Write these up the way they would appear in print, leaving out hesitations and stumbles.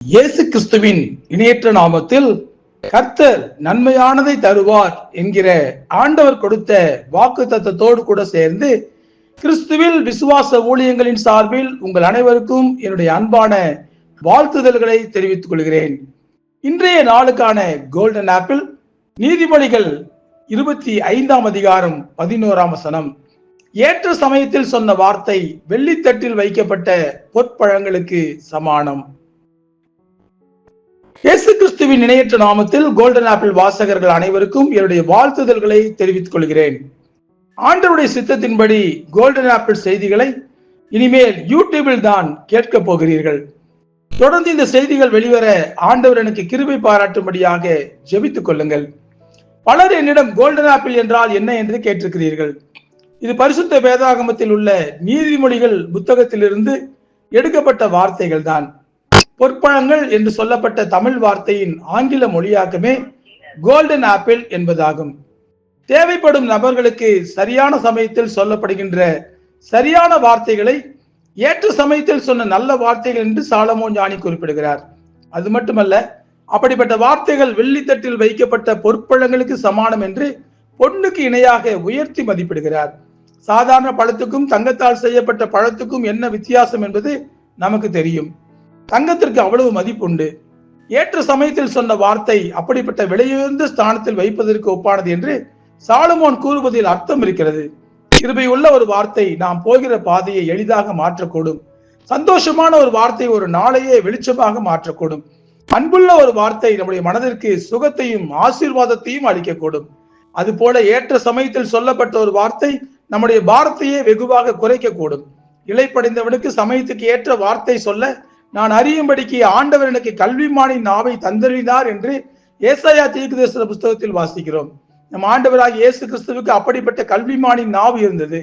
இயேசு கிறிஸ்துவின் இணையற்ற நாமத்தில் கர்த்தர் நன்மையானதை தருவார் என்கிற ஆண்டவர் கொடுத்த வாக்குத்தத்தத்தோடு கூட சேர்ந்து கிறிஸ்துவில் விசுவாச ஊழியங்களின் சார்பில் உங்கள் அனைவருக்கும் என்னுடைய அன்பான வாழ்த்துதல்களை தெரிவித்துக் கொள்கிறேன். இன்றைய நாளுக்கான கோல்டன் ஆப்பிள் நீதிமொழிகள் 25ஆம் அதிகாரம் 11ஆம் வசனம். ஏற்ற சமயத்தில் சொன்ன வார்த்தை வெள்ளித்தட்டில் வைக்கப்பட்ட பொற்பழங்களுக்கு சமானம். இயேசு கிறிஸ்துவின் இணையற்ற நாமத்தில் கோல்டன் ஆப்பிள் வாசகர்கள் அனைவருக்கும் என்னுடைய வாழ்த்துதல்களை தெரிவித்துக் கொள்கிறேன். ஆண்டவருடைய சித்தத்தின்படி கோல்டன் ஆப்பிள் செய்திகளை இனிமேல் யூடியூபில் தான் கேட்க போகிறீர்கள். தொடர்ந்து இந்த செய்திகள் வெளிவர ஆண்டவர் எனக்கு கிருபை பாராட்டும்படியாக ஜெபித்துக் கொள்ளுங்கள். பலர் என்னிடம் கோல்டன் ஆப்பிள் என்றால் என்ன என்று கேட்டிருக்கிறீர்கள். இது பரிசுத்த வேதாகமத்தில் உள்ள நீதிமொழிகள் புத்தகத்திலிருந்து எடுக்கப்பட்ட வார்த்தைகள் தான். பொற்பழங்கள் என்று சொல்லப்பட்ட தமிழ் வார்த்தையின் ஆங்கில மொழியாக்கமே கோல்டன் ஆப்பிள் என்பதாகும். தேவைப்படும் நபர்களுக்கு சரியான சமயத்தில் சொல்லப்படுகின்ற சரியான வார்த்தைகளை ஏற்ற சமயத்தில் சொன்ன நல்ல வார்த்தைகள் என்று சாலமோன் ஞானி குறிப்பிடுகிறார். அது மட்டுமல்ல, அப்படிப்பட்ட வார்த்தைகள் வெள்ளித்தட்டில் வைக்கப்பட்ட பொற்பழங்களுக்கு சமானம் என்று பொன்னுக்கு இணையாக உயர்த்தி மதிப்பிடுகிறார். சாதாரண பழத்துக்கும் தங்கத்தால் செய்யப்பட்ட பழத்துக்கும் என்ன வித்தியாசம் என்பது நமக்கு தெரியும். தங்கத்திற்கு அவ்வளவு மதிப்புண்டு. ஏற்ற சமயத்தில் சொன்ன வார்த்தை அப்படிப்பட்ட விலையுயர்ந்த ஸ்தானத்தில் வைப்பதற்கு ஒப்பானது என்று சாலமோன் கூறுவதில் அர்த்தம் இருக்கிறது. கிருபை உள்ள ஒரு வார்த்தை நாம் போகிற பாதையை எளிதாக மாற்றக்கூடும். சந்தோஷமான ஒரு வார்த்தை ஒரு நாளையே வெளிச்சமாக மாற்றக்கூடும். அன்புள்ள ஒரு வார்த்தை நம்முடைய மனதிற்கு சுகத்தையும் ஆசீர்வாதத்தையும் அளிக்கக்கூடும். அதுபோல ஏற்ற சமயத்தில் சொல்லப்பட்ட ஒரு வார்த்தை நம்முடைய பாரத்தையே வெகுவாக குறைக்கக்கூடும். இளைப்படைந்தவனுக்கு சமயத்துக்கு ஏற்ற வார்த்தை சொல்ல நான் அறியும்படிக்கு ஆண்டவர் எனக்கு கல்விமானின் நாவை தந்தறினார் என்று ஏசாயா தீர்க்கதரிசன புஸ்தகத்தில் வாசிக்கிறோம். நம் ஆண்டவராகிய இயேசு கிறிஸ்துவுக்கு அப்படிப்பட்ட கல்விமானின் நாவு இருந்தது.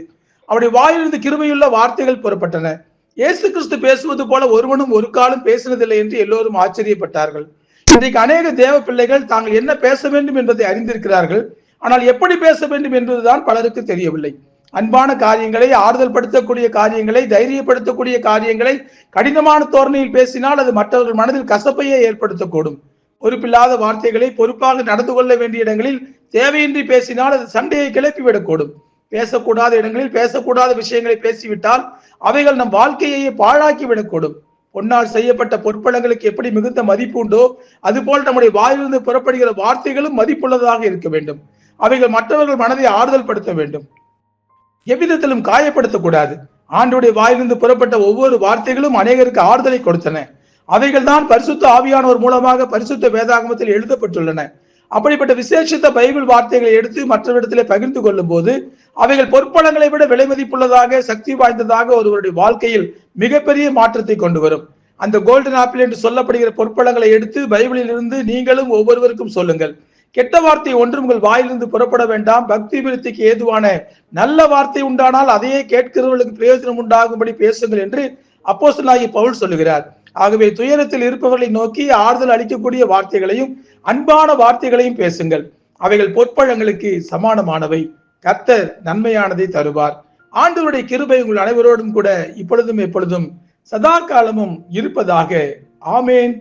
அவருடைய வாயிலிருந்து கிருபையுள்ள வார்த்தைகள் புறப்பட்டன. இயேசு கிறிஸ்து பேசுவது போல ஒருவனும் ஒரு காலம் பேசினதில்லை என்று எல்லோரும் ஆச்சரியப்பட்டார்கள். இன்றைக்கு அநேக தேவ பிள்ளைகள் தாங்கள் என்ன பேச வேண்டும் என்பதை அறிந்திருக்கிறார்கள். ஆனால் எப்படி பேச வேண்டும் என்பதுதான் பலருக்கு தெரியவில்லை. அன்பான காரியங்களை, ஆறுதல் படுத்தக்கூடிய காரியங்களை, தைரியப்படுத்தக்கூடிய காரியங்களை கடினமான தோரணையில் பேசினால் அது மற்றவர்கள் மனதில் கசப்பையே ஏற்படுத்தக்கூடும். பொறுப்பில்லாத வார்த்தைகளை பொறுப்பாக நடந்து கொள்ள வேண்டிய இடங்களில் தேவையின்றி பேசினால் அது சண்டையை கிளப்பிவிடக்கூடும். பேசக்கூடாத இடங்களில் பேசக்கூடாத விஷயங்களை பேசிவிட்டால் அவைகள் நம் வாழ்க்கையை பாழாக்கி விடக்கூடும். பொன்னால் செய்யப்பட்ட பொற்பழங்களுக்கு எப்படி மிகுந்த மதிப்பு உண்டோ அதுபோல் நம்முடைய வாயிலிருந்து புறப்படுகிற வார்த்தைகளும் மதிப்புள்ளதாக இருக்க வேண்டும். அவைகள் மற்றவர்கள் மனதை ஆறுதல் படுத்த வேண்டும், எவ்விதத்திலும் காயப்படுத்தக்கூடாது. ஆண்டவருடைய வாயிலிருந்து புறப்பட்ட ஒவ்வொரு வார்த்தைகளும் அநேகருக்கு ஆறுதலை கொடுத்தன. அவைகள் தான் பரிசுத்த ஆவியானவர் மூலமாக பரிசுத்த வேதாகமத்தில் எழுதப்பட்டுள்ளன. அப்படிப்பட்ட விசேஷித்த பைபிள் வார்த்தைகளை எடுத்து மற்றவரிடத்திலே பகிர்ந்து கொள்ளும் போது அவைகள் பொற்பழங்களை விட விலை மதிப்புள்ளதாக, சக்தி வாய்ந்ததாக ஒருவருடைய வாழ்க்கையில் மிகப்பெரிய மாற்றத்தை கொண்டு வரும். அந்த கோல்டன் ஆப்பிள் என்று சொல்லப்படுகிற பொற்பழங்களை எடுத்து பைபிளில் இருந்து நீங்களும் ஒவ்வொருவருக்கும் சொல்லுங்கள். கெட்ட வார்த்தை ஒன்றும் உங்கள் வாயிலிருந்து புறப்பட வேண்டாம். பக்தி விருத்திக்கு ஏதுவான நல்ல வார்த்தை உண்டானால் அதையே கேட்கிறவர்களுக்கு பிரயோஜனம் உண்டாகும்படி பேசுங்கள் என்று அப்போஸ்தலனாகிய பவுல் சொல்லுகிறார். ஆகவே துயரத்தில் இருப்பவர்களை நோக்கி ஆறுதல் அளிக்கக்கூடிய வார்த்தைகளையும் அன்பான வார்த்தைகளையும் பேசுங்கள். அவைகள் பொற்பழங்களுக்கு சமானமானவை. கர்த்தர் நன்மையானதை தருவார். ஆண்டவருடைய கிருபை உங்கள் அனைவரோடும் கூட இப்பொழுதும் எப்பொழுதும் சதா காலமும் இருப்பதாக. ஆமேன்.